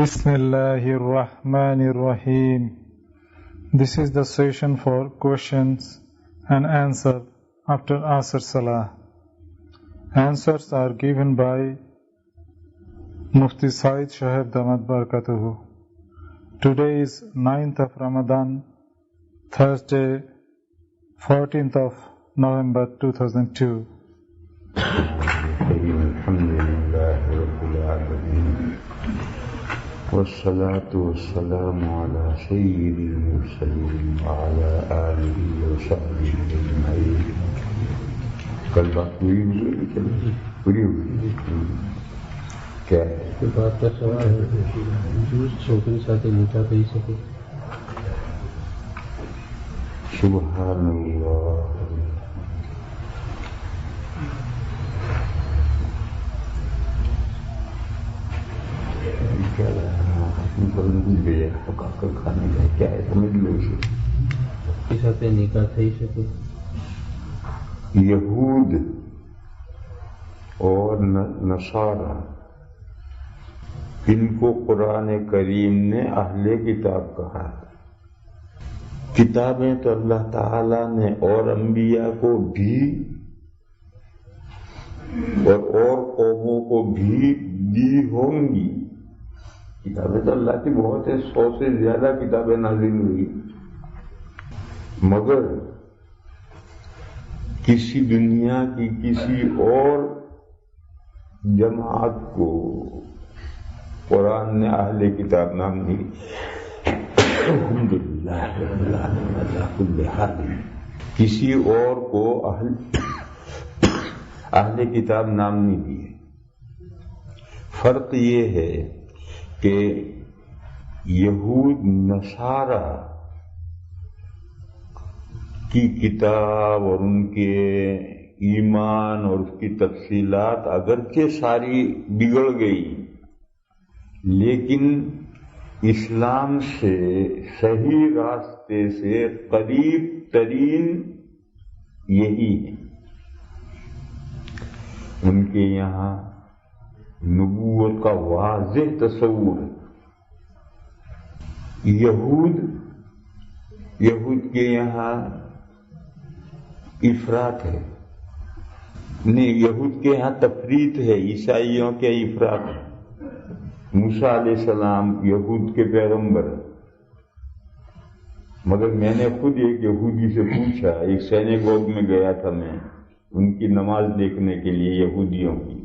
Bismillahirrahmanirrahim. This is the session for questions and answer after Asr Salah. Answers are given by Mufti Said Shahab Damat Barakatuhu. Today is 9th of Ramadan, Thursday, 14th of November 2002. والصلاة والسلام على سيد المرسلين وعلى آله وصحبه أجمعين. کل بات پوری ہوئی کیا ہے؟ بات کا سوال ہے چھوکری ساتھ نکاح کر سکے. سبحان اللہ. کیا کھانے کا کیا ہے سمجھ لو اسے. کے ساتھ نکاح تھئی سکے. یہود اور نصارہ ان کو قرآن کریم نے اہل کتاب کہا. کتابیں تو اللہ تعالی نے اور انبیاء کو بھی اور قوموں کو بھی دی ہوں گی. کتابیں تو اللہ کی بہت ہے، 100 سے زیادہ کتابیں نازل ہوئی، مگر کسی دنیا کی کسی اور جماعت کو قرآن نے اہل کتاب نام نہیں. الحمدللہ رب العالمین علی کل حال. کسی اور کو اہل کتاب نام نہیں دیے. فرق یہ ہے کہ یہود نصارہ کی کتاب اور ان کے ایمان اور اس کی تفصیلات اگرچہ ساری بگڑ گئی، لیکن اسلام سے صحیح راستے سے قریب ترین یہی ہے. ان کے یہاں نبوت کا واضح تصور ہے. یہود کے یہاں افراط ہے، نہیں، یہود کے یہاں تفریط ہے، عیسائیوں کے افراط ہے. موسیٰ علیہ السلام یہود کے پیغمبر، مگر میں نے خود ایک یہودی سے پوچھا، ایک سینیگوگ میں گیا تھا میں ان کی نماز دیکھنے کے لیے یہودیوں کی.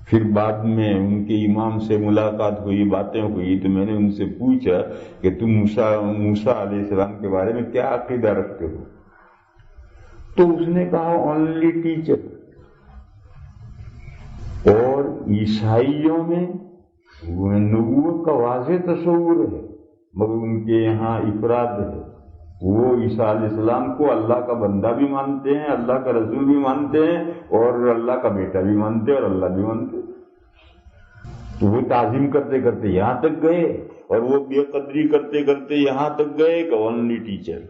پھر بعد میں ان کے امام سے ملاقات ہوئی، باتیں ہوئی، تو میں نے ان سے پوچھا کہ تم موسیٰ علیہ السلام کے بارے میں کیا عقیدہ رکھتے ہو؟ تو اس نے کہا اونلی ٹیچر. اور عیسائیوں میں نبوت کا واضح تصور ہے، مگر ان کے یہاں افراد ہے. وہ عیسیٰ علیہ السلام کو اللہ کا بندہ بھی مانتے ہیں، اللہ کا رسول بھی مانتے ہیں، اور اللہ کا بیٹا بھی مانتے ہیں، اور اللہ بھی مانتے ہیں. تو وہ تعظیم کرتے کرتے یہاں تک گئے، اور وہ بے قدری کرتے کرتے یہاں تک گئے کہ اونلی ٹیچر.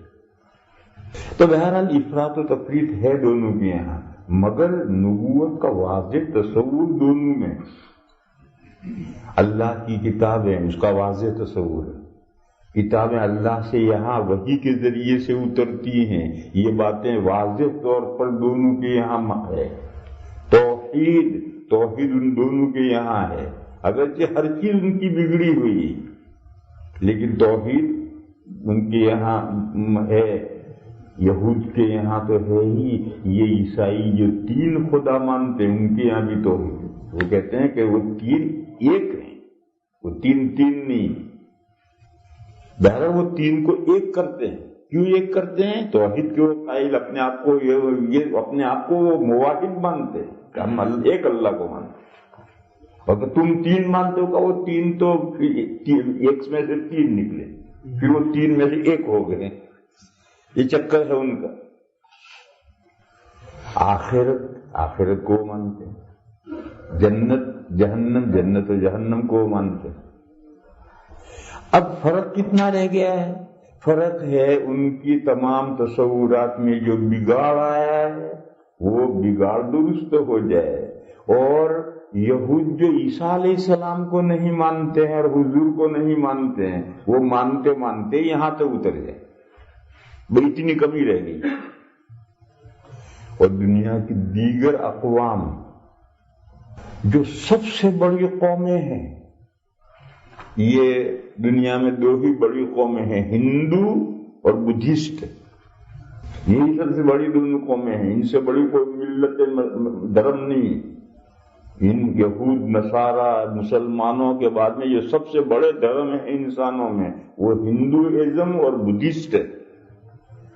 تو بہرحال افراط و تفریط ہے دونوں کے یہاں، مگر نبوت کا واضح تصور دونوں میں. اللہ کی کتابیں اس کا واضح تصور ہے. کتابیں اللہ سے یہاں وحی کے ذریعے سے اترتی ہیں، یہ باتیں واضح طور پر دونوں کے یہاں ہے. توحید ان دونوں کے یہاں ہے، اگرچہ ہر چیز ان کی بگڑی ہوئی، لیکن توحید ان کے یہاں ہے. یہود کے یہاں تو ہے ہی. یہ عیسائی جو 3 خدا مانتے ہیں ان کے یہاں بھی توحید. وہ کہتے ہیں کہ وہ 3 ایک ہیں، وہ 3 نہیں. بہرحال وہ 3 کو ایک کرتے ہیں. کیوں ایک کرتے ہیں؟ توحید کے وہ قائل اپنے آپ کو اپنے آپ کو وہ مواحد مانتے ہیں کہ ہم ایک اللہ کو مانتے ہیں. اور تم 3 مانتے ہو کہ وہ 3 تو ایک میں سے 3 نکلے، پھر وہ 3 میں سے ایک ہو گئے. یہ چکر ہے ان کا. آخرت کو مانتے ہیں، جنت و جہنم کو مانتے ہیں. اب فرق کتنا رہ گیا ہے؟ فرق ہے ان کی تمام تصورات میں جو بگاڑ آیا ہے وہ بگاڑ درست ہو جائے، اور یہود جو عیسیٰ علیہ السلام کو نہیں مانتے ہیں اور حضور کو نہیں مانتے ہیں، وہ مانتے مانتے یہاں تک اتر جائے، بھئی اتنی کمی رہ گئی۔ اور دنیا کی دیگر اقوام جو سب سے بڑی قومیں ہیں، یہ دنیا میں دو ہی بڑی قومیں ہیں، ہندو اور بدھسٹ، یہی سب سے بڑی دونوں قومیں ہیں، ان سے بڑی کوئی ملت دھرم نہیں۔ ان یہود نصارہ مسلمانوں کے بعد میں جو سب سے بڑے دھرم ہیں انسانوں میں، وہ ہندوازم اور بدھسٹ ہے۔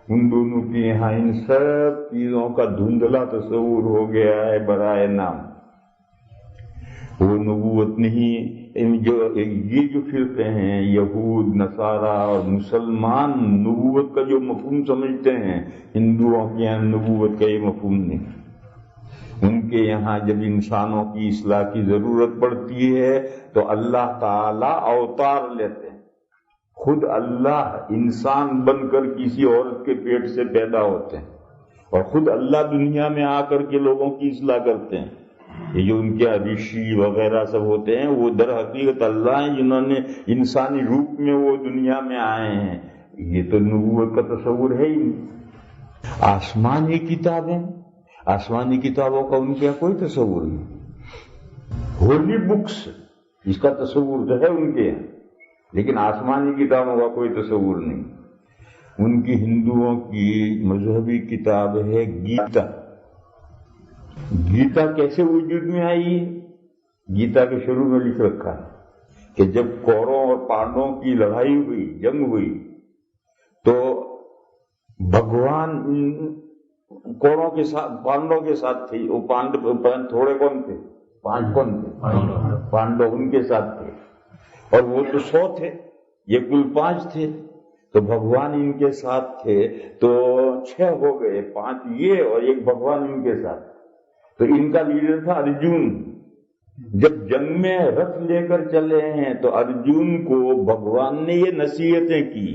ان دونوں کے یہاں ان سب چیزوں کا دھندلا تصور ہو گیا ہے برائے نام، وہ نبوت نہیں۔ یہ جو فرقے ہیں یہود نصارہ اور مسلمان، نبوت کا جو مفہوم سمجھتے ہیں، ہندوؤں کے یہاں نبوت کا یہ مفہوم نہیں۔ ان کے یہاں جب انسانوں کی اصلاح کی ضرورت پڑتی ہے تو اللہ تعالیٰ اوتار لیتے ہیں، خود اللہ انسان بن کر کسی عورت کے پیٹ سے پیدا ہوتے ہیں، اور خود اللہ دنیا میں آ کر کے لوگوں کی اصلاح کرتے ہیں۔ یہ جو ان کے رشی وغیرہ سب ہوتے ہیں، وہ در حقیقت اللہ ہیں جنہوں نے انسانی روپ میں وہ دنیا میں آئے ہیں۔ یہ تو نبوت کا تصور ہے ہی نہیں۔ آسمانی کتابیں، آسمانی کتابوں کا ان کے کوئی تصور نہیں۔ ہولی بکس اس کا تصور تو ہے ان کے یہاں، لیکن آسمانی کتابوں کا کوئی تصور نہیں۔ ان کی ہندوؤں کی مذہبی کتاب ہے گیتا۔ گیتا کیسے وجود میں آئی ہے؟ گیتا کے شروع میں لکھ رکھا ہے کہ جب کوروں اور پانڈووں کی لڑائی ہوئی، جنگ ہوئی، تو بھگوان کوروں کے ساتھ پانڈوں کے ساتھ تھے۔ وہ تھوڑے کون تھے؟ 5 کون تھے؟ پانڈو ان کے ساتھ تھے، اور وہ تو 100 تھے، یہ کل 5 تھے، تو بھگوان ان کے ساتھ تھے تو 6 ہو گئے، 5 یہ اور ایک بھگوان ان کے ساتھ۔ تو ان کا لیڈر تھا ارجن۔ جب جنگ میں رتھ لے کر چلے ہیں تو ارجن کو بھگوان نے یہ نصیحتیں کی،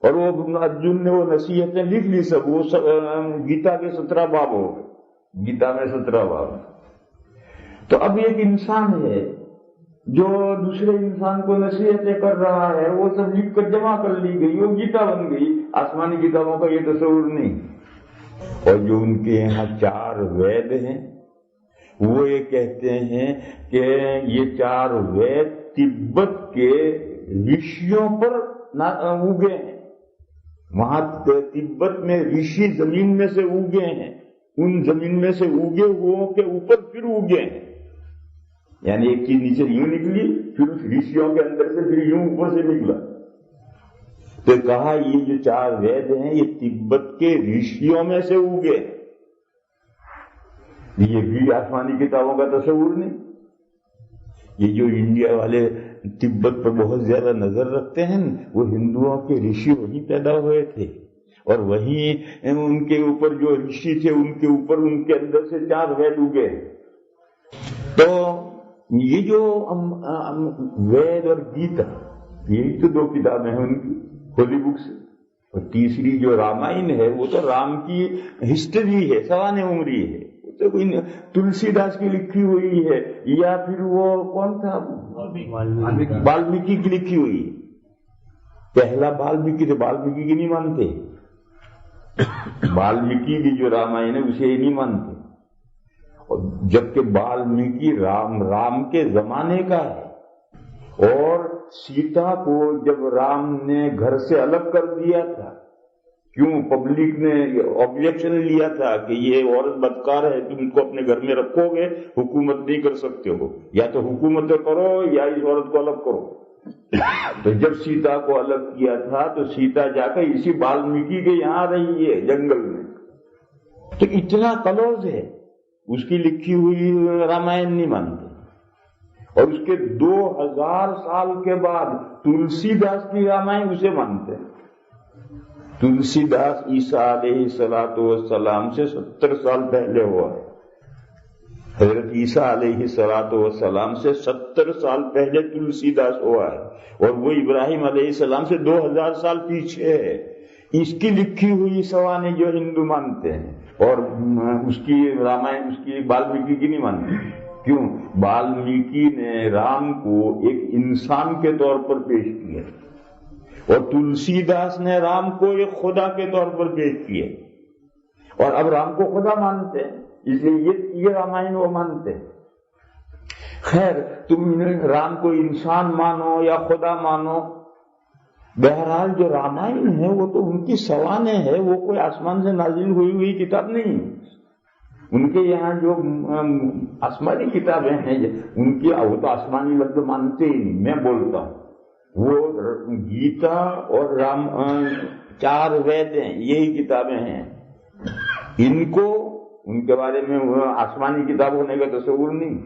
اور وہ ارجن نے وہ نصیحتیں لکھ لی سب، وہ گیتا کے 17 باب ہو گئے، گیتا میں 17 باب۔ تو اب ایک انسان ہے جو دوسرے انسان کو نصیحتیں کر رہا ہے، وہ سب لکھ کر جمع کر لی گئی، وہ گیتا بن گئی۔ آسمانی کتابوں کا یہ تصور نہیں۔ اور جو ان کے یہاں 4 وید ہیں، وہ یہ کہتے ہیں کہ یہ 4 وید تبت کے رشیوں پر اگے ہیں۔ وہاں تبت میں رشی زمین میں سے اگے ہیں، ان زمین میں سے اگے ہوئوں کے اوپر پھر اگے ہیں، یعنی ایک چیز نیچے یوں نکلی، پھر اس رشیوں کے اندر سے پھر یوں اوپر سے نکلا۔ تو کہا یہ جو 4 وید ہیں یہ تبت کے رشیوں میں سے اگے، یہ بھی آسمانی کتابوں کا تصور نہیں۔ یہ جو انڈیا والے تبت پر بہت زیادہ نظر رکھتے ہیں، وہ ہندوؤں کے رشی وہیں پیدا ہوئے تھے، اور وہیں ان کے اوپر جو رشی تھے ان کے اوپر ان کے اندر سے 4 وید اگے۔ تو یہ جو وید اور گیتا، یہی تو 2 کتابیں ہیں ان کی ہولی بکس، اور تیسری جو رامائن ہے وہ تو رام کی ہسٹری ہے، سوانح عمری ہے، وہ تو کوئی تلسی داس کی لکھی ہوئی ہے، یا پھر وہ کون تھا والمیکی کی لکھی ہوئی ہے۔ پہلا والمیکی تھے، والمیکی کی نہیں مانتے، والمیکی کی جو رامائن ہے اسے نہیں مانتے، اور جبکہ والمیکی رام کے زمانے کا ہے، اور سیتا کو جب رام نے گھر سے الگ کر دیا تھا، کیوں پبلک نے آبجیکشن لیا تھا کہ یہ عورت بدکار ہے، تم اس کو اپنے گھر میں رکھو گے، حکومت نہیں کر سکتے ہو، یا تو حکومت کرو یا اس عورت کو الگ کرو۔ تو جب سیتا کو الگ کیا تھا تو سیتا جا کر اسی والمیکی کے یہاں رہی ہے جنگل میں، تو اتنا کلوز ہے، اس کی لکھی ہوئی رامائن نہیں مانتے۔ اور اس کے 2000 سال کے بعد تلسی داس کی رامائن اسے مانتے ہیں۔ تلسی داس عیسیٰ علیہ السلام سے 70 سال پہلے ہوا ہے، حضرت عیسیٰ علیہ السلام سے 70 سال پہلے تلسی داس ہوا ہے، اور وہ ابراہیم علیہ السلام سے 2000 سال پیچھے ہے۔ اس کی لکھی ہوئی سوانح جو ہندو مانتے ہیں، اور اس کی رامائن، اس کی والمیکی کی نہیں مانتے، کیوں؟ والمیکی نے رام کو ایک انسان کے طور پر پیش کیا اور تلسی داس نے رام کو ایک خدا کے طور پر پیش کیا، اور اب رام کو خدا مانتے ہیں، اس لیے یہ رامائن وہ مانتے ہیں۔ خیر، تم رام کو انسان مانو یا خدا مانو، بہرحال جو رامائن ہے وہ تو ان کی سوانح ہے، وہ کوئی آسمان سے نازل ہوئی کتاب نہیں۔ ان کے یہاں جو آسمانی کتابیں ہیں ان کی وہ تو آسمانی لفظ مانتے ہی نہیں۔ میں بولتا ہوں وہ گیتا اور رام 4 وید ہیں، یہی کتابیں ہیں، ان کو ان کے بارے میں آسمانی کتاب ہونے کا تصور نہیں۔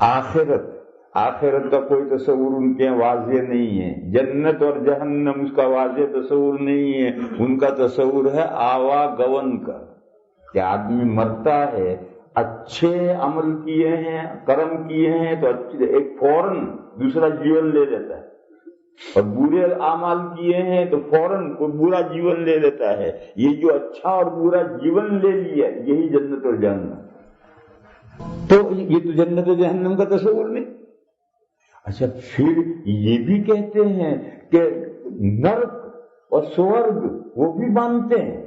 آخرت کا کوئی تصور ان کے واضح نہیں ہے، جنت اور جہنم اس کا واضح تصور نہیں ہے، ان کا تصور ہے آواگون کا، کہ آدمی مرتا ہے، اچھے عمل کیے ہیں، کرم کیے ہیں تو ایک فوراً دوسرا جیون لے لیتا ہے، اور برے اعمال کیے ہیں تو فوراً کوئی برا جیون لے لیتا ہے۔ یہ جو اچھا اور برا جیون لے لیا یہی جنت اور جہنم، تو یہ تو جنت اور جہنم کا تصور نہیں۔ اچھا، پھر یہ بھی کہتے ہیں کہ نرک اور سورگ وہ بھی مانتے ہیں،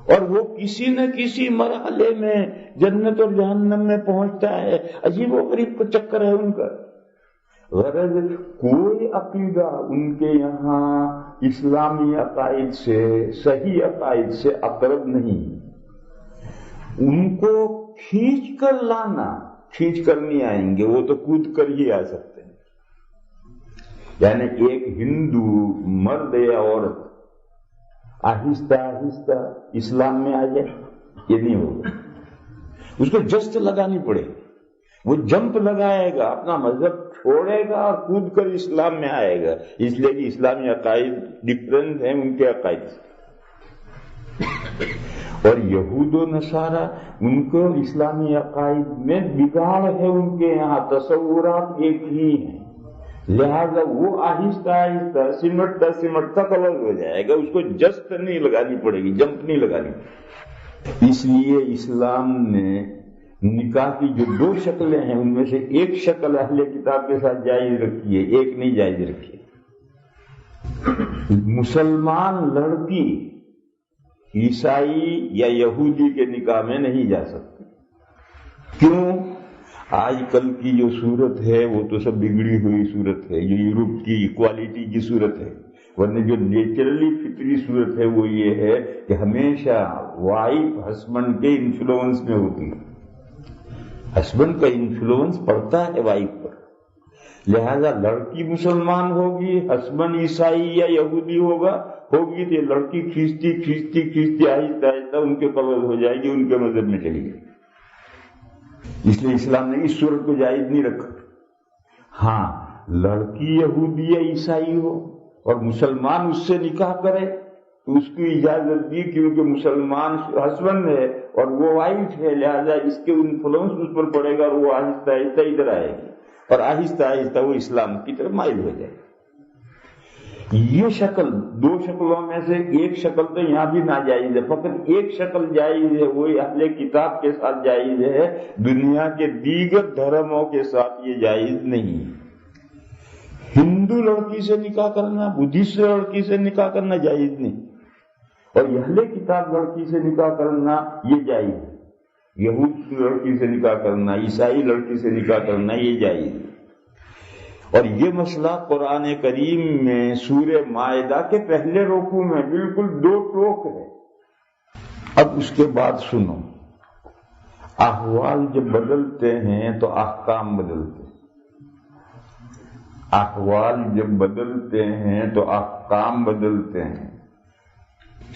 اور وہ کسی نہ کسی مرحلے میں جنت اور جہنم میں پہنچتا ہے۔ عجیب و غریب چکر ہے ان کا۔ غرض کوئی عقیدہ ان کے یہاں اسلامی عقائد سے، صحیح عقائد سے اقرب نہیں۔ ان کو کھینچ کر لانا، کھینچ کر نہیں آئیں گے، وہ تو کود کر ہی آ سکتے ہیں۔ یعنی ایک ہندو مرد یا عورت آہستہ آہستہ اسلام میں آ جائے، یہ نہیں ہوگا، اس کو جست لگانی پڑے، وہ جمپ لگائے گا، اپنا مذہب چھوڑے گا اور کود کر اسلام میں آئے گا، اس لیے کہ اسلامی عقائد ڈفرنٹ ہیں ان کے عقائد سے۔ اور یہود و نصارہ ان کو اسلامی عقائد میں بگاڑ ہے، ان کے یہاں تصورات ایک ہی ہیں، لہذا وہ آہستہ آہستہ سمٹتا الگ ہو جائے گا، اس کو جست نہیں لگانی پڑے گی، جمپ نہیں لگانی پڑے گی۔ اس لیے اسلام نے نکاح کی جو 2 شکلیں ہیں ان میں سے ایک شکل اہل کتاب کے ساتھ جائز رکھی ہے، ایک نہیں جائز رکھی ہے۔ مسلمان لڑکی عیسائی یا یہودی کے نکاح میں نہیں جا سکتی، کیوں؟ آج کل کی جو صورت ہے وہ تو سب بگڑی ہوئی صورت ہے، جو یورپ کی ایکوالٹی کی صورت ہے، ورنہ جو نیچرلی فطری صورت ہے وہ یہ ہے کہ ہمیشہ وائف ہسبینڈ کے انفلوئنس میں ہوتی ہے، ہسبینڈ کا انفلوئنس پڑتا ہے وائف پر، لہذا لڑکی مسلمان ہوگی، ہسبینڈ عیسائی یا یہودی ہوگی تو یہ لڑکی کھینچتی آہستہ آہستہ ان کے قبض ہو جائے گی، ان کے مذہب میں چلی گئی۔ اس لیے اسلام نے اس صورت کو جائز نہیں رکھا۔ ہاں، لڑکی یہودی یا عیسائی ہو اور مسلمان اس سے نکاح کرے تو اس کی اجازت دی، کیونکہ مسلمان ہسبینڈ ہے اور وہ وائف ہے، لہذا اس کے انفلوئنس اس پر پڑے گا اور وہ آہستہ آہستہ ادھر آئے گی اور آہستہ آہستہ وہ اسلام کی طرف مائل ہو جائے گی۔ یہ شکل 2 شکلوں میں سے ایک شکل تو یہاں بھی ناجائز ہے، فقط ایک شکل جائز ہے، وہی اہل کتاب کے ساتھ جائز ہے، دنیا کے دیگر دھرموں کے ساتھ یہ جائز نہیں۔ ہندو لڑکی سے نکاح کرنا، بدھسٹ لڑکی سے نکاح کرنا جائز نہیں، اور اہل کتاب لڑکی سے نکاح کرنا یہ جائز ہے۔ یہود لڑکی سے نکاح کرنا، عیسائی لڑکی سے نکاح کرنا یہ جائز ہے۔ اور یہ مسئلہ قرآن کریم میں سورہ مائدہ کے پہلے رکوع میں بالکل 2 ٹوک ہے۔ اب اس کے بعد سنو، احوال جب بدلتے ہیں تو احکام بدلتے ہیں، احوال جب بدلتے ہیں تو احکام بدلتے ہیں۔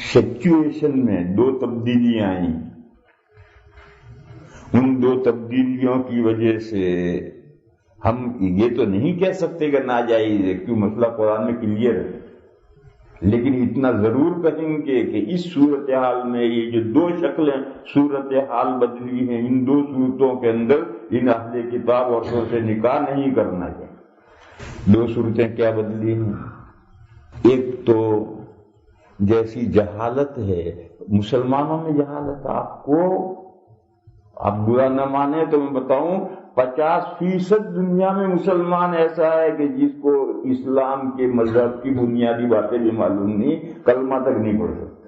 سچویشن میں 2 تبدیلیاں آئیں، ان 2 تبدیلیوں کی وجہ سے ہم یہ تو نہیں کہہ سکتے کہ ناجائز ہے، کیوں مسئلہ قرآن میں کلیئر ہے، لیکن اتنا ضرور کہیں گے کہ اس صورتحال میں یہ جو 2 شکلیں صورتحال بدلی ہیں، ان 2 صورتوں کے اندر ان اہل کتاب عورتوں سے نکاح نہیں کرنا چاہیے۔ 2 صورتیں کیا بدلی ہیں؟ ایک تو جیسی جہالت ہے، مسلمانوں میں جہالت، آپ کو آپ برا نہ مانے تو میں بتاؤں 50% دنیا میں مسلمان ایسا ہے کہ جس کو اسلام کے مذہب کی بنیادی باتیں بھی معلوم نہیں، کلمہ تک نہیں پڑھ سکتے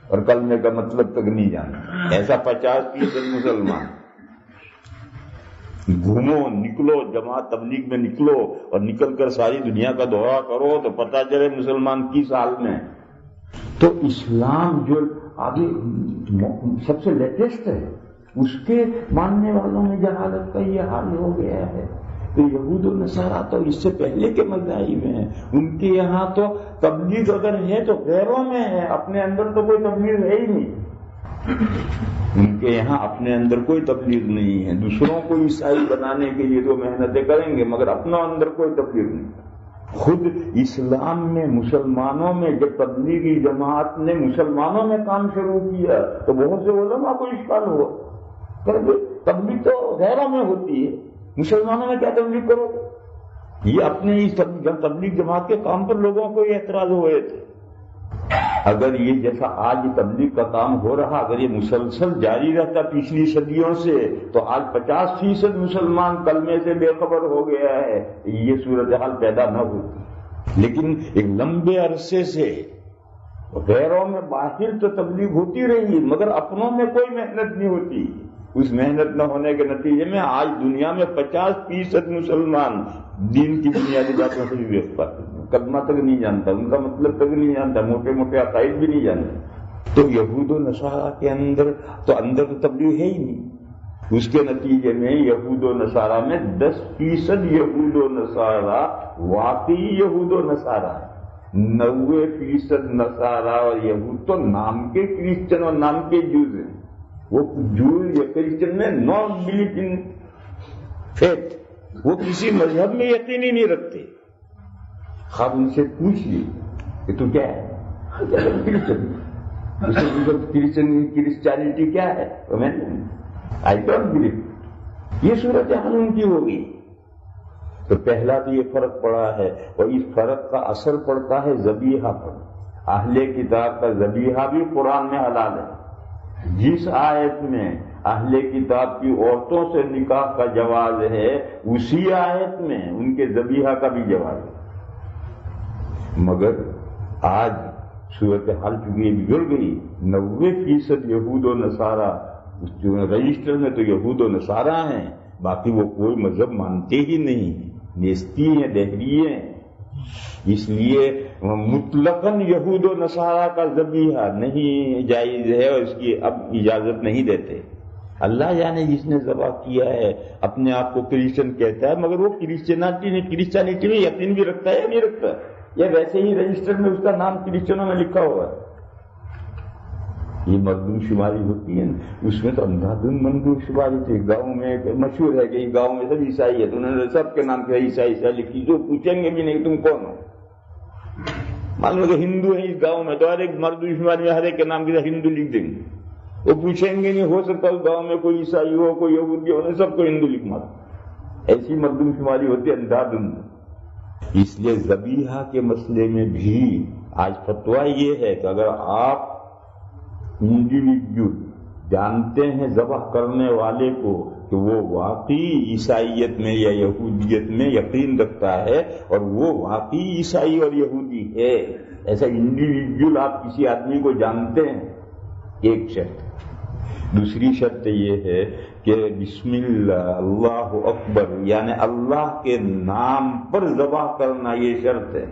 اور کلمے کا مطلب تک نہیں جانتے، ایسا 50% مسلمان۔ گھومو، نکلو، جماعت تبلیغ میں نکلو اور نکل کر ساری دنیا کا دورہ کرو تو پتہ چلے مسلمان کس حال میں۔ تو اسلام جو آگے سب سے لیٹسٹ ہے، اس کے ماننے والوں میں جہالت کا یہ حال ہو گیا ہے۔ تو یہود و نصارہ تو اس سے پہلے کے مذاہب ہیں، ان کے یہاں تو تبلیغ اگر ہے تو غیروں میں ہے، اپنے اندر تو کوئی تبلیغ ہے ہی نہیں۔ ان کے یہاں اپنے اندر کوئی تبلیغ نہیں ہے، دوسروں کو عیسائی بنانے کے لیے تو محنتیں کریں گے مگر اپنا اندر کوئی تبلیغ نہیں۔ خود اسلام میں مسلمانوں میں جب تبلیغی جماعت نے مسلمانوں میں کام شروع کیا تو بہت سے علماء کو اشکال ہوا، تبلیغ تو غیروں میں ہوتی ہے، مسلمانوں میں کیا تبلیغ کرو؟ یہ اپنے اس تبلیغ جماعت کے کام پر لوگوں کو یہ اعتراض ہوئے تھے۔ اگر یہ جیسا آج تبلیغ کا کام ہو رہا، اگر یہ مسلسل جاری رہتا پچھلی صدیوں سے تو آج 50% مسلمان کلمے سے بے خبر ہو گیا ہے، یہ صورتحال پیدا نہ ہوتی۔ لیکن ایک لمبے عرصے سے غیروں میں باہر تو تبلیغ ہوتی رہی مگر اپنوں میں کوئی محنت نہیں ہوتی۔ اس محنت نہ ہونے کے نتیجے میں آج دنیا میں 50% مسلمان دین کی بنیادی باتوں سے بھی کلمہ تک نہیں جانتا، ان کا مطلب تک نہیں جانتا، موٹے موٹے عقائد بھی نہیں جانتا۔ تو یہود و نصارہ کے اندر تو تبلیغ ہے ہی نہیں۔ اس کے نتیجے میں یہود و نصارہ میں 10% یہود و نصارہ واقعی یہود و نصارہ ہے، 90% نصارہ اور یہود تو نام کے کرسچن اور نام کے جوز ہیں۔ وہ جوز یا کرسچن میں نان بلیف ان فیتھ، وہ کسی مذہب میں یقین ہی نہیں رکھتے۔ خواب ان سے پوچھ لی کہ تو کیا ہے؟ کرسچینٹی کیا ہے؟ I don't believe. یہ صورت حال ان کی ہوگی۔ تو پہلا تو یہ فرق پڑا ہے، اور اس فرق کا اثر پڑتا ہے ذبیحہ پر۔ اہل کتاب کا ذبیحہ بھی قرآن میں حلال ہے۔ جس آیت میں اہل کتاب کی عورتوں سے نکاح کا جواز ہے، اسی آیت میں ان کے ذبیحہ کا بھی جواز ہے۔ مگر آج صورتحال چونکہ یہ بگڑ گئی، 90% یہود و نصارہ رجسٹر میں تو یہود و نصارہ ہیں، باقی وہ کوئی مذہب مانتے ہی نہیں، نیستی ہیں، دہری ہیں۔ اس لیے مطلقاً یہود و نصارہ کا ذبیحہ نہیں جائز ہے اور اس کی اب اجازت نہیں دیتے۔ اللہ جانے جس نے ذبح کیا ہے اپنے آپ کو کرسچن کہتا ہے، مگر وہ کرسچینٹی میں یقین بھی رکھتا ہے یا نہیں رکھتا ہے، یا ویسے ہی رجسٹر میں اس کا نام کرسچنوں میں لکھا ہوا ہے۔ یہ مردم شماری ہوتی ہے، اس میں تو اندھا دھند مردم شماری تھی۔ گاؤں میں مشہور ہے کہ گاؤں میں سب عیسائی ہے، تو انہوں نے سب کے نام کیا عیسائی لکھی، جو پوچھیں گے بھی نہیں تم کون ہو۔ مان لو کہ ہندو ہے اس گاؤں میں تو ہر ایک مردم شماری میں ہر ایک کے نام کے ساتھ ہندو لکھ دیں گے، وہ پوچھیں گے نہیں، ہو سکتا اس گاؤں میں کوئی عیسائی ہو، کوئی یہودی ہو، سب کو ہندو لکھنا۔ ایسی مردم شماری ہوتی ہے اندھا دھند۔ اس لیے ذبیحہ کے مسئلے میں بھی آج فتویٰ یہ ہے کہ اگر آپ انڈیویجول جانتے ہیں ذبح کرنے والے کو کہ وہ واقعی عیسائیت میں یا یہودیت میں یقین رکھتا ہے اور وہ واقعی عیسائی اور یہودی ہے، ایسا انڈیویجول آپ کسی آدمی کو جانتے ہیں، ایک شرط۔ دوسری شرط یہ ہے کہ بسم اللہ اللہ اکبر، یعنی اللہ کے نام پر ذبح کرنا، یہ شرط ہے۔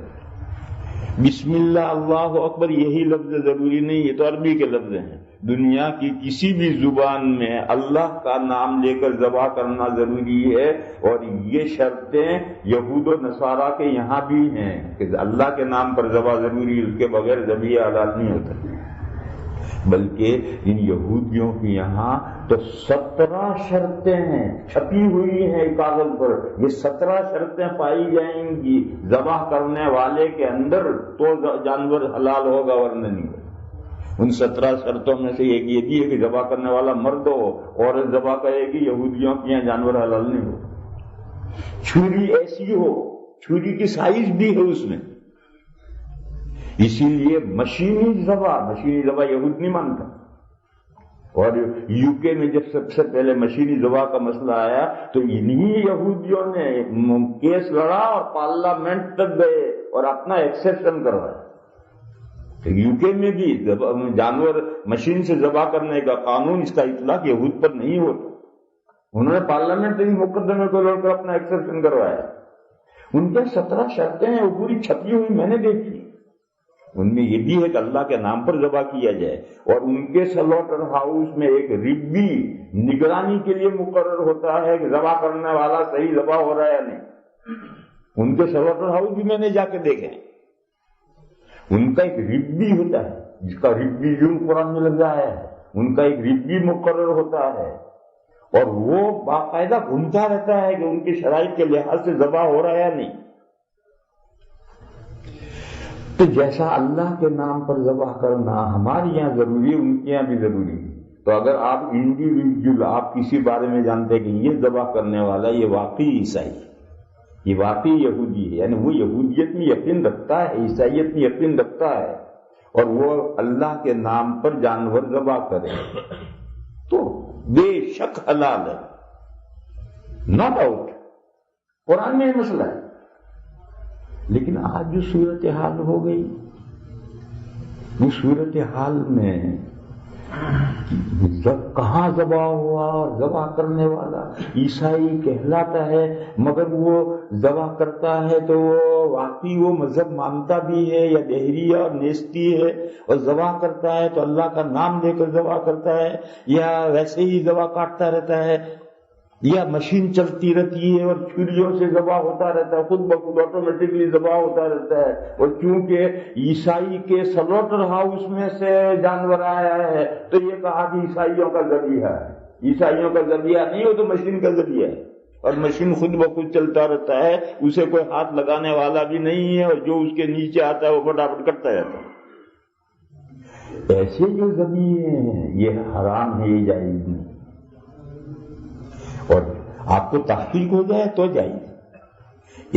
بسم اللہ اللہ اکبر یہی لفظ ضروری نہیں، یہ تو عربی کے لفظ ہیں، دنیا کی کسی بھی زبان میں اللہ کا نام لے کر ذبح کرنا ضروری ہے، اور یہ شرطیں یہود و نصارہ کے یہاں بھی ہیں کہ اللہ کے نام پر ذبح ضروری ہے، اس کے بغیر ذبیحہ حلال نہیں ہوتا۔ بلکہ ان یہودیوں کے یہاں تو 17 شرطیں ہیں، چھپی ہوئی ہیں کاغذ پر، یہ 17 شرطیں پائی جائیں گی ذبح کرنے والے کے اندر تو جانور حلال ہوگا ورنہ نہیں ہوگا۔ ان 17 شرطوں میں سے ایک یہ بھی ہے کہ ذبح کرنے والا مرد ہو، عورت ذبح کرے گی، یہودیوں کے یہاں جانور حلال نہیں ہو۔ چھری ایسی ہو، چھری کی سائز بھی ہے اس میں، اسی لیے مشینی ذبح یہود نہیں مانتا، اور یوکے میں جب سب سے پہلے مشینی ذبح کا مسئلہ آیا تو انہی یہودیوں نے کیس لڑا اور پارلیمنٹ تک گئے اور اپنا ایکسیپشن کروایا. یوکے میں بھی جانور مشین سے ذبح کرنے کا قانون، اس کا اطلاق یہود پر نہیں ہوتا. انہوں نے پارلیمنٹ میں مقدمے کو لڑ کر اپنا ایکسیپشن کروایا. ان کے 17 شرطیں ہیں، وہ پوری چھپی ہوئی میں نے دیکھی. ان میں یہ بھی ہے کہ اللہ کے نام پر ذبح کیا جائے، اور ان کے سلوٹر ہاؤس میں ایک ربی نگرانی کے لیے مقرر ہوتا ہے کہ ذبح کرنے والا صحیح ذبح ہو رہا ہے یا نہیں. ان کے سلوٹر ہاؤس بھی میں نے جا کے دیکھے. ان کا ایک ربی ہوتا ہے جس کا ربی یون قرآن میں لگ رہا ہے. ان کا ایک ربی مقرر ہوتا ہے اور وہ باقاعدہ گھومتا رہتا ہے کہ ان کی شرائط کے لحاظ سے ذبح ہو رہا ہے یا نہیں. تو جیسا اللہ کے نام پر ذبح کرنا ہمارے یہاں ضروری ہے، ان کے یہاں بھی ضروری ہے. تو اگر آپ انڈیویجول آپ کسی بارے میں جانتے ہیں کہ یہ ذبح کرنے والا یہ واقعی عیسائی ہے، یہ واقعی یہودی ہے، یعنی وہ یہودیت میں یقین رکھتا ہے، عیسائیت میں یقین رکھتا ہے، اور وہ اللہ کے نام پر جانور ذبح کرے تو بے شک حلال ہے، نو ڈاؤٹ. قرآن میں یہ مسئلہ ہے. لیکن آج جو صورتحال ہو گئی، وہ صورتحال میں کہاں ذبح ہوا اور ذبح کرنے والا عیسائی کہلاتا ہے، مگر وہ ذبح کرتا ہے تو وہ واقعی وہ مذہب مانتا بھی ہے یا دہریہ اور نیستی ہے، اور ذبح کرتا ہے تو اللہ کا نام لے کر ذبح کرتا ہے، یا ویسے ہی ذبح کاٹتا رہتا ہے، یا مشین چلتی رہتی ہے اور چھریوں سے ذبح ہوتا رہتا ہے، خود بخود آٹومیٹکلی ذبح ہوتا رہتا ہے. اور چونکہ عیسائی کے سلوٹر ہاؤس میں سے جانور آیا ہے تو یہ کہا کہ عیسائیوں کا ذبیحہ ہے. عیسائیوں کا ذبیحہ نہیں، وہ تو مشین کا ذبیحہ ہے، اور مشین خود بخود چلتا رہتا ہے، اسے کوئی ہاتھ لگانے والا بھی نہیں ہے، اور جو اس کے نیچے آتا ہے وہ فٹافٹ کرتا رہتا ہے. ایسے جو ذبیحے ہیں یہ حرام ہے، یہ جائز نہیں. اور آپ کو تحقیق ہو جائے تو جائیے.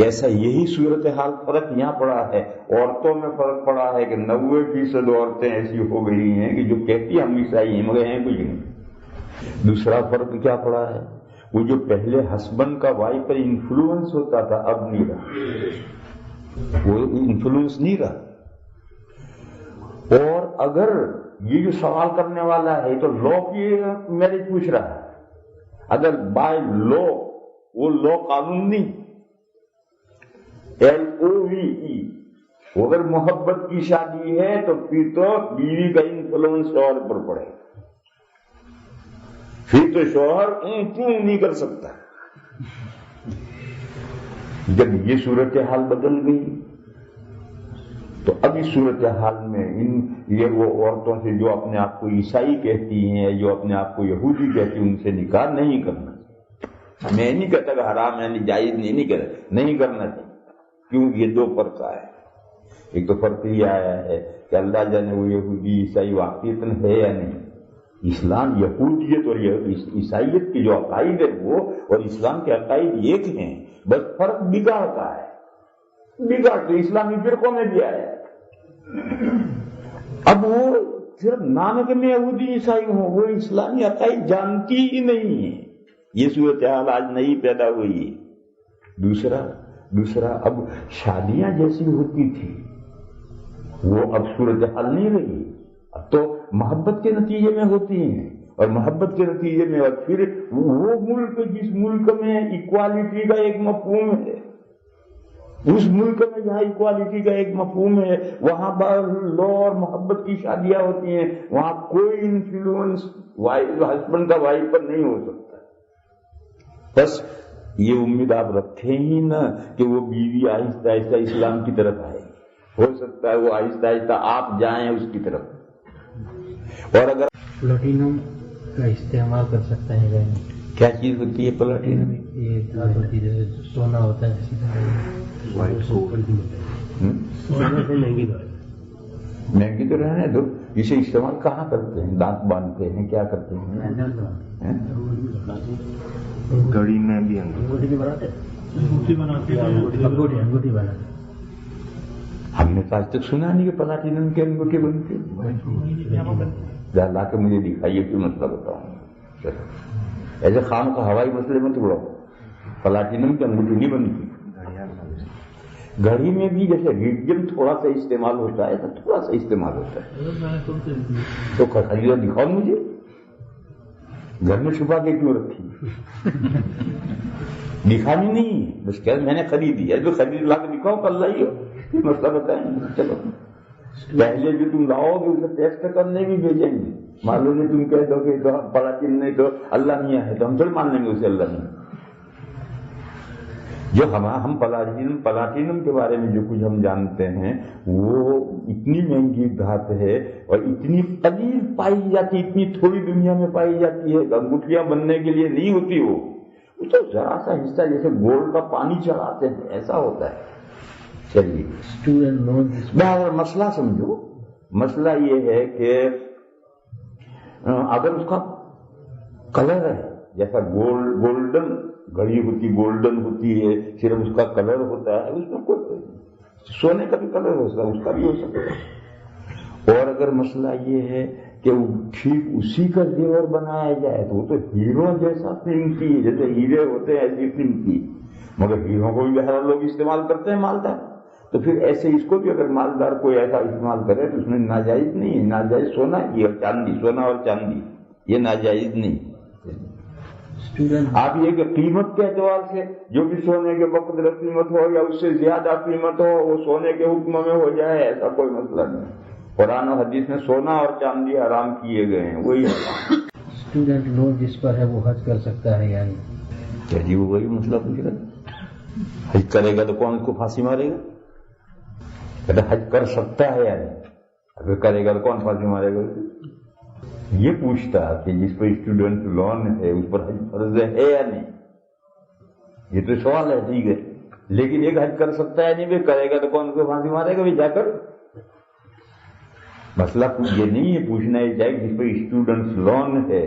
ایسا یہی صورتحال فرق یہاں پڑا ہے. عورتوں میں فرق پڑا ہے کہ 90% عورتیں ایسی ہو گئی ہیں کہ جو کہتی ہم عیسائی ہیں مگر ہیں کچھ نہیں. دوسرا فرق کیا پڑا ہے، وہ جو پہلے ہسبینڈ کا وائف پر انفلوئنس ہوتا تھا اب نہیں رہا، وہ انفلوئنس نہیں رہا. اور اگر یہ جو سوال کرنے والا ہے تو لا کی میرج پوچھ رہا ہے، اگر بائی لا، وہ لا قانون نہیں، LOVE، اگر محبت کی شادی ہے تو پھر تو بیوی کا انفلوئنس شوہر پر پڑے، پھر تو شوہر کیوں نہیں کر سکتا. جب یہ صورتحال بدل گئی تو اب اس صورتحال میں یہ وہ عورتوں سے جو اپنے آپ کو عیسائی کہتی ہیں، جو اپنے آپ کو یہودی کہتی ہیں، ان سے نکاح نہیں کرنا. میں نہیں کہتا کہ حرام ہے، جائز نہیں کہتا، نہیں کرنا چاہیے. کیوں؟ یہ دو فرق آئے. ایک تو فرق یہ آیا ہے کہ اللہ جانے وہ یہودی عیسائی واقعیت ہے یا نہیں. اسلام یہودیت اور عیسائیت کی جو عقائد ہے وہ اور اسلام کے عقائد ایک ہیں، بس فرق بگاڑ کا ہے. بگاڑ تو اسلامی فرقوں میں بھی آیا ہے. اب وہ صرف نام کے میں یہودی عیسائی ہوں، وہ اسلامی عقائد جانتی ہی نہیں ہے. یہ صورتحال آج نئی پیدا ہوئی ہے. دوسرا اب شادیاں جیسی ہوتی تھی وہ اب صورتحال نہیں رہی. اب تو محبت کے نتیجے میں ہوتی ہیں، اور محبت کے نتیجے میں اور پھر وہ ملک جس ملک میں ایکوالٹی کا ایک مفہوم ہے، اس ملک میں جہاں ایکوالٹی کا ایک مفہوم ہے وہاں لا اور محبت کی شادیاں ہوتی ہیں، وہاں کوئی انفلوئنس ہسبینڈ کا وائف پر نہیں ہو سکتا. بس یہ امید آپ رکھیں ہی نہ کہ وہ بیوی آہستہ آہستہ اسلام کی طرف آئے. ہو سکتا ہے وہ آہستہ آہستہ آپ جائیں اس کی طرف. اور اگر پلاٹینم کا استعمال کر سکتا ہے کیا چیز ہوتی ہے پلاٹینم؟ یہ دھات ہوتی ہے جیسے سونا ہوتا ہے، اسی طرح سونا سے مہنگی تو رہنے دو. اسے استعمال کہاں کرتے ہیں؟ دانت باندھتے ہیں، کیا کرتے ہیں؟ گڑی میں بھی انگوٹھی بناتے ہیں. ہم نے آج تک سنا نہیں کہ پلاٹینم کی انگوٹھی بنتی. لا کے مجھے دکھائیے پھر مسئلہ بتاؤں. ایسے خام کا ہوائی مسئلے میں توڑا پلاٹینم کی انگوٹھی نہیں بنتی. گھڑی میں بھی جیسے ریڈیم تھوڑا سا استعمال ہوتا ہے تو تھوڑا سا استعمال ہوتا ہے. تو خریدا دکھاؤ مجھے, گھر میں چھپا کے کیوں رکھی؟ دکھانی نہیں, بس کہہ میں نے خریدی ہے, تو خرید لا کے دکھاؤ, کل لائیے مسئلہ بتائیں. چلو پہلے جو تم لاؤ گے اسے ٹیسٹ کرنے بھی بھیجیں گے. مان لو تم کہہ دو کہ پلاٹین نہیں تو اللہ نہیں ہے, تو ہم تھوڑی مان لیں گے اسے اللہ نہیں. جو ہم پلاٹینم کے بارے میں جو کچھ ہم جانتے ہیں وہ اتنی مہنگی دھات ہے اور اتنی قلیل پائی جاتی, اتنی تھوڑی دنیا میں پائی جاتی ہے. انگوٹھیاں بننے کے لیے نہیں ہوتی, وہ تو ذرا سا حصہ جیسے گولڈ کا پانی چڑھاتے ہیں ایسا ہوتا ہے. چلیے میں مسئلہ سمجھو. مسئلہ یہ ہے کہ اگر اس کا کلر ہے جیسا گولڈن گھڑی ہوتی, گولڈن ہوتی ہے, صرف اس کا کلر ہوتا ہے, اس میں کوئی سونے کا بھی کلر ہو سکتا ہے, اس کا بھی ہو سکتا ہے. اور اگر مسئلہ یہ ہے کہ ٹھیک اسی کا زیور بنایا جائے تو وہ تو ہیرو جیسا قیمتی ہے, جیسے ہیرے ہوتے ہیں ایسی قیمتی, مگر ہیروں کو بھی بہرحال لوگ استعمال کرتے ہیں مالدار. تو پھر ایسے اس کو بھی اگر مالدار کوئی ایسا استعمال کرے تو اس میں ناجائز نہیں ہے. ناجائز سونا یہ چاندی, سونا اور چاندی یہ ناجائز نہیں. آپ یہ کہ قیمت کے اعتبار سے جو بھی سونے کے بقدر قیمت ہو یا اس سے زیادہ قیمت ہو وہ سونے کے حکم میں ہو جائے, ایسا کوئی مسئلہ نہیں. قرآن و حدیث میں سونا اور چاندی حرام کیے گئے ہیں, وہی حرام. اسٹوڈنٹ لون جس پر ہے وہ حج کر سکتا ہے یا نہیں؟ کیا جی, وہ وہی مسئلہ پوچھ رہے. حج کرے گا تو کون اس کو پھانسی مارے گا؟ کہتے حج کر سکتا ہے یا نہیں, اگر کرے گا تو کون پھانسی مارے گا؟ یہ پوچھتا کہ جس پر اسٹوڈنٹ لون ہے اس پر حج فرض ہے یا نہیں, یہ تو سوال ہے. ٹھیک ہے, لیکن ایک حج کر سکتا ہے نہیں, کرے گا تو کون کو پھانسی مارے گا بھی جا کر؟ مسئلہ یہ نہیں ہے. پوچھنا یہ چاہیے جس پر اسٹوڈنٹ لون ہے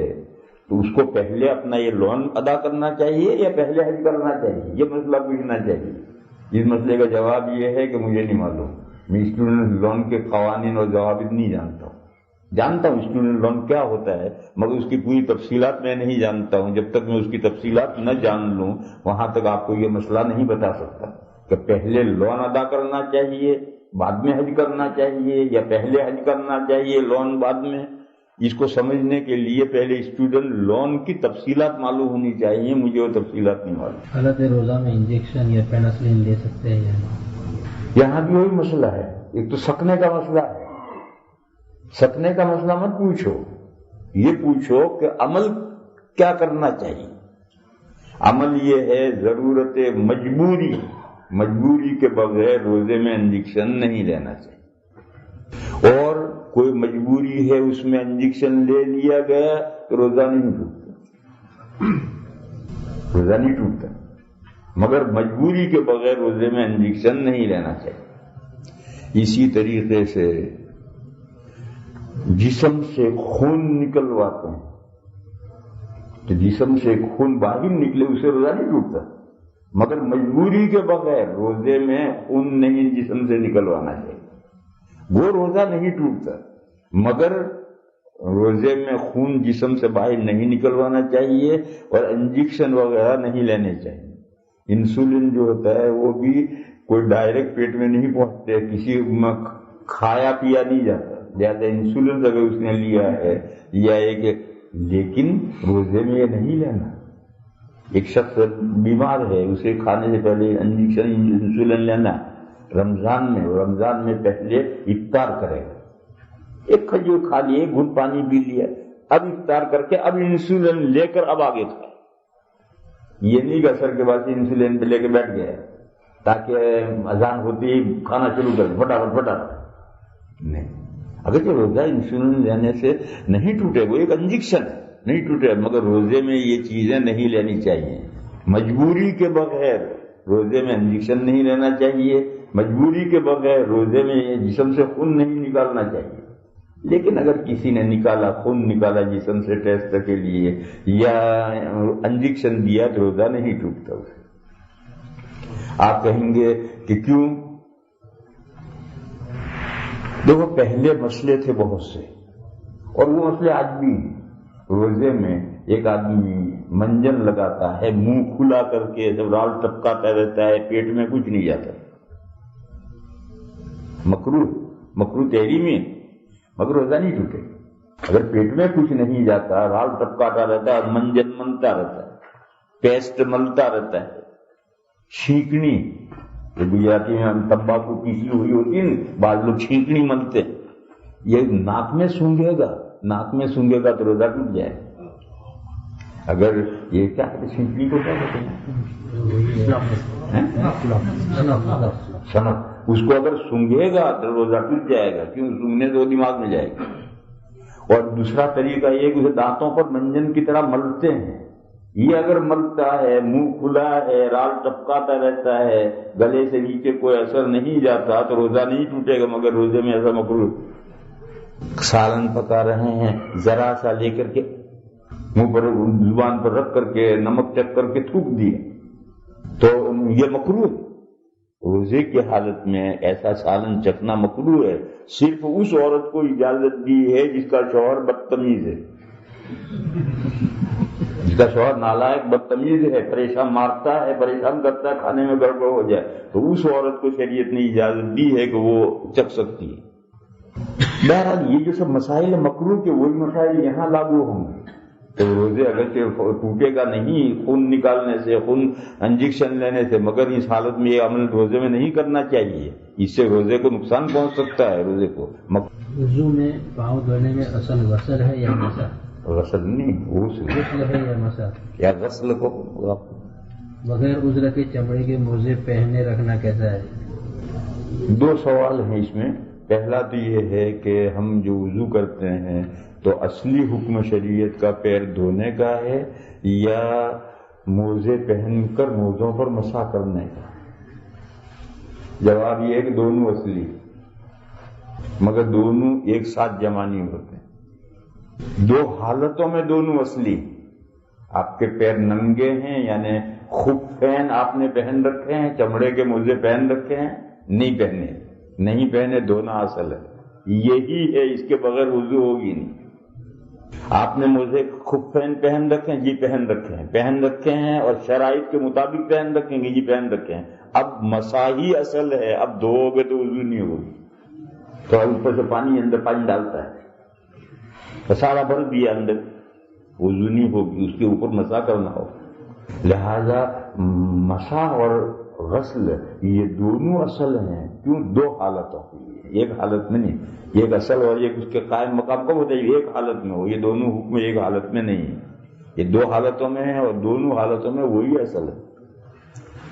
تو اس کو پہلے اپنا یہ لون ادا کرنا چاہیے یا پہلے حج کرنا چاہیے, یہ مسئلہ پوچھنا چاہیے. اس مسئلے کا جواب یہ ہے کہ مجھے نہیں معلوم. میں اسٹوڈنٹ لون کے قوانین اور ضوابط نہیں جانتا ہوں. جانتا ہوں اسٹوڈنٹ لون کیا ہوتا ہے, مگر اس کی پوری تفصیلات میں نہیں جانتا ہوں. جب تک میں اس کی تفصیلات نہ جان لوں وہاں تک آپ کو یہ مسئلہ نہیں بتا سکتا کہ پہلے لون ادا کرنا چاہیے بعد میں حج کرنا چاہیے یا پہلے حج کرنا چاہیے لون بعد میں. اس کو سمجھنے کے لیے پہلے اسٹوڈنٹ لون کی تفصیلات معلوم ہونی چاہیے. مجھے وہ تفصیلات نہیں معلوم. حالت روزہ میں انجیکشن یا پینسلین لے سکتے ہیں یا نہیں؟ یہاں بھی وہی مسئلہ ہے. ایک تو سکنے کا مسئلہ ہے. سکنے کا مسئلہ مت پوچھو, یہ پوچھو کہ عمل کیا کرنا چاہیے. عمل یہ ہے ضرورت مجبوری کے بغیر روزے میں انجیکشن نہیں لینا چاہیے. اور کوئی مجبوری ہے اس میں انجیکشن لے لیا گیا تو روزہ نہیں ٹوٹتا, روزہ نہیں ٹوٹتا, مگر مجبوری کے بغیر روزے میں انجیکشن نہیں لینا چاہیے. اسی طریقے سے جسم سے خون نکلواتے ہیں تو جسم سے خون باہر نکلے اسے روزہ نہیں ٹوٹتا, مگر مجبوری کے بغیر روزے میں خون نہیں جسم سے نکلوانا چاہیے. وہ روزہ نہیں ٹوٹتا, مگر روزے میں خون جسم سے باہر نہیں نکلوانا چاہیے اور انجیکشن وغیرہ نہیں لینے چاہیے. انسولین جو ہوتا ہے وہ بھی کوئی ڈائریکٹ پیٹ میں نہیں پہنچتے, کسی میں کھایا پیا نہیں جاتا. زیادہ انسولین اگر اس نے لیا ہے یا ایک, لیکن روزے میں یہ نہیں لینا. ایک شخص بیمار ہے اسے کھانے سے پہلے انجیکشن انسولین لینا. رمضان میں پہلے افطار کرے گا, ایک کھجور کھا لیے, ایک گھونٹ پانی پی لیا, اب افطار کر کے اب انسولین لے کر اب آگے کھائے. یہ نہیں کہ اثر کے بعد انسولین پہ لے کے بیٹھ گیا تاکہ اذان ہوتی ہی کھانا شروع کر فٹافٹ نہیں. اگر جو روزہ انسولین لینے سے نہیں ٹوٹے, وہ ایک انجیکشن ہے, نہیں ٹوٹے, مگر روزے میں یہ چیزیں نہیں لینی چاہیے. مجبوری کے بغیر روزے میں انجیکشن نہیں لینا چاہیے, مجبوری کے بغیر روزے میں جسم سے خون نہیں نکالنا چاہیے. لیکن اگر کسی نے خون نکالا جسم سے ٹیسٹ کے لیے یا انجیکشن دیا تو روزہ نہیں ٹوٹتا اسے. آپ کہیں گے کہ کیوں؟ دیکھو پہلے مسئلے تھے بہت سے, اور وہ مسئلے آج بھی روزے میں ایک آدمی منجن لگاتا ہے منہ کھلا کر کے، جب رال ٹپکاتا رہتا ہے، پیٹ میں کچھ نہیں جاتا، مکروہ تحریمی ہے، مگر روزہ نہیں ٹوٹے۔ اگر پیٹ میں کچھ نہیں جاتا، رال ٹپکاتا رہتا ہے، منجن ملتا رہتا ہے، پیسٹ ملتا رہتا ہے، چھینکنی، جو گجراتی میں ہم تمباکو پیسی ہوئی ہوتی ہے، بعض لوگ چھینکنی ملتے ہیں، یہ ناک میں سونگے گا تو روزہ ٹوٹ جائے۔ اگر یہ کیا چھینکنی کو کیا کہتے ہیں؟ سنک، اس کو اگر سونگے گا تو روزہ ٹوٹ جائے گا، کیوں؟ سونگنے سے وہ دماغ میں جائے گا۔ اور دوسرا طریقہ یہ کہ اسے دانتوں پر منجن کی طرح ملتے ہیں، یہ اگر ملتا ہے، منہ کھلا ہے، رال ٹپکاتا رہتا ہے، گلے سے نیچے کوئی اثر نہیں جاتا تو روزہ نہیں ٹوٹے گا۔ مگر روزے میں ایسا مکروہ، سالن پکا رہے ہیں، ذرا سا لے کر کے منہ پر، زبان پر رکھ کر کے نمک چکھ کر کے تھوک دیا تو یہ مکروہ۔ روزے کی حالت میں ایسا سالن چکھنا مکروہ ہے۔ صرف اس عورت کو اجازت دی ہے جس کا شوہر بدتمیز ہے، جس کا شوہر نالائق بدتمیز ہے، پریشان مارتا ہے، پریشان کرتا ہے، کھانے میں گڑبڑ ہو جائے تو اس عورت کو شریعت نے اجازت دی ہے کہ وہ چکھ سکتی ہے۔ بہرحال یہ جو سب مسائل مکروہ کے، وہی مسائل یہاں لاگو ہوں گے۔ تو روزے اگرچہ ٹوٹے گا نہیں خون نکالنے سے، خون انجیکشن لینے سے، مگر اس حالت میں یہ عمل روزے میں نہیں کرنا چاہیے، اس سے روزے کو نقصان پہنچ سکتا ہے۔ روزے کو وضو میں پاؤں دھونے میں اصل غسل ہے یا مسح؟ غسل نہیں، غسل ہے یا مسح؟ یا غسل کو بغیر عذر کے چمڑے کے موزے پہنے رکھنا کیسا ہے؟ دو سوال ہیں اس میں۔ پہلا تو یہ ہے کہ ہم جو وضو کرتے ہیں تو اصلی حکم شریعت کا پیر دھونے کا ہے یا موزے پہن کر موزوں پر مسح کرنے کا؟ جواب یہ ہے کہ دونوں اصلی، مگر دونوں ایک ساتھ جمع نہیں ہوتے۔ دو حالتوں میں دونوں اصلی۔ آپ کے پیر ننگے ہیں، یعنی خفین آپ نے پہن رکھے ہیں، چمڑے کے موزے پہن رکھے ہیں، نہیں پہنے دھونا اصل ہے، یہی ہے، اس کے بغیر وضو ہوگی نہیں۔ آپ نے موزے خفین پہن رکھے ہیں، جی پہن رکھے ہیں اور شرائط کے مطابق پہن رکھیں گے، جی پہن رکھے ہیں۔ اب مسح ہی اصل ہے، اب دھو گے تو وضو نہیں ہوگی، تو اوپر سے اندر پانی ڈالتا ہے، سارا بھر دیا اندر، وضو نہیں ہوگی، اس کے اوپر مسح کرنا ہوگا۔ لہذا مسح اور غسل یہ دونوں اصل ہیں، کیوں؟ دو حالتوں کے لیے، ایک حالت میں نہیں، ایک اصل اور ایک اس کے قائم مقام کب ہوتا ہے؟ ایک حالت میں ہو، یہ دونوں حکم ایک حالت میں نہیں ہے، یہ دو حالتوں میں ہے اور دونوں حالتوں میں وہی اصل ہے۔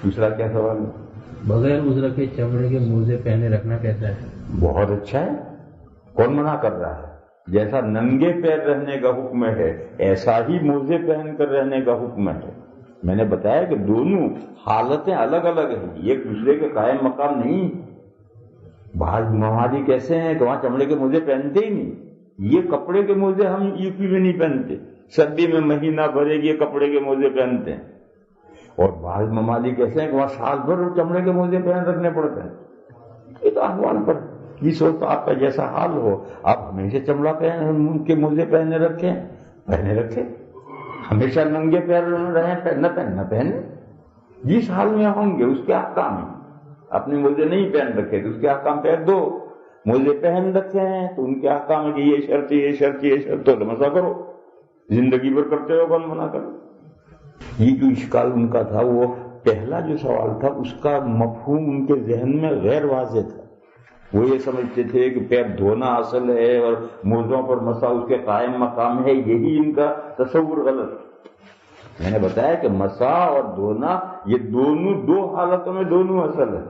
دوسرا کیا سوال ہے؟ بغیر عذر کے چمڑے کے موزے پہنے رکھنا کیسا ہے؟ بہت اچھا ہے، کون منع کر رہا ہے؟ جیسا ننگے پیر رہنے کا حکم ہے ایسا ہی موزے پہن کر رہنے کا حکم ہے۔ میں نے بتایا کہ دونوں حالتیں الگ الگ ہیں، ایک دوسرے کے قائم مقام نہیں۔ بعض ممالک ایسے ہیں کہ وہاں چمڑے کے موزے پہنتے ہی نہیں، یہ کپڑے کے موزے ہم یو پی میں نہیں پہنتے، سردی میں مہینہ بھر یہ کپڑے کے موزے پہنتے ہیں۔ اور بعض ممالک ایسے ہیں کہ وہاں سال بھر چمڑے کے موزے پہن رکھنے پڑتے ہیں۔ یہ تو احوال پر جس وقت آپ کا جیسا حال ہو، آپ ہمیشہ چمڑا کے موزے پہنے رکھیں، ہمیشہ ننگے پیر رہیں، نہ پہنے، جس حال میں ہوں گے اس کے احکام ہیں۔ اپنے موزے نہیں پہن رکھے تو اس کے احکام پیر دو، موزے پہن رکھے ہیں تو ان کے احکام ہے کہ یہ شرط تو مسا کرو، زندگی بھر کرتے ہو، کون منع کرو۔ یہ جو اشکال ان کا تھا، وہ پہلا جو سوال تھا اس کا مفہوم ان کے ذہن میں غیر واضح تھا۔ وہ یہ سمجھتے تھے کہ پیر دھونا اصل ہے اور موزوں پر مسا اس کے قائم مقام ہے، یہی ان کا تصور غلط۔ میں نے بتایا کہ مسا اور دھونا یہ دونوں دو حالتوں میں دونوں اصل ہے۔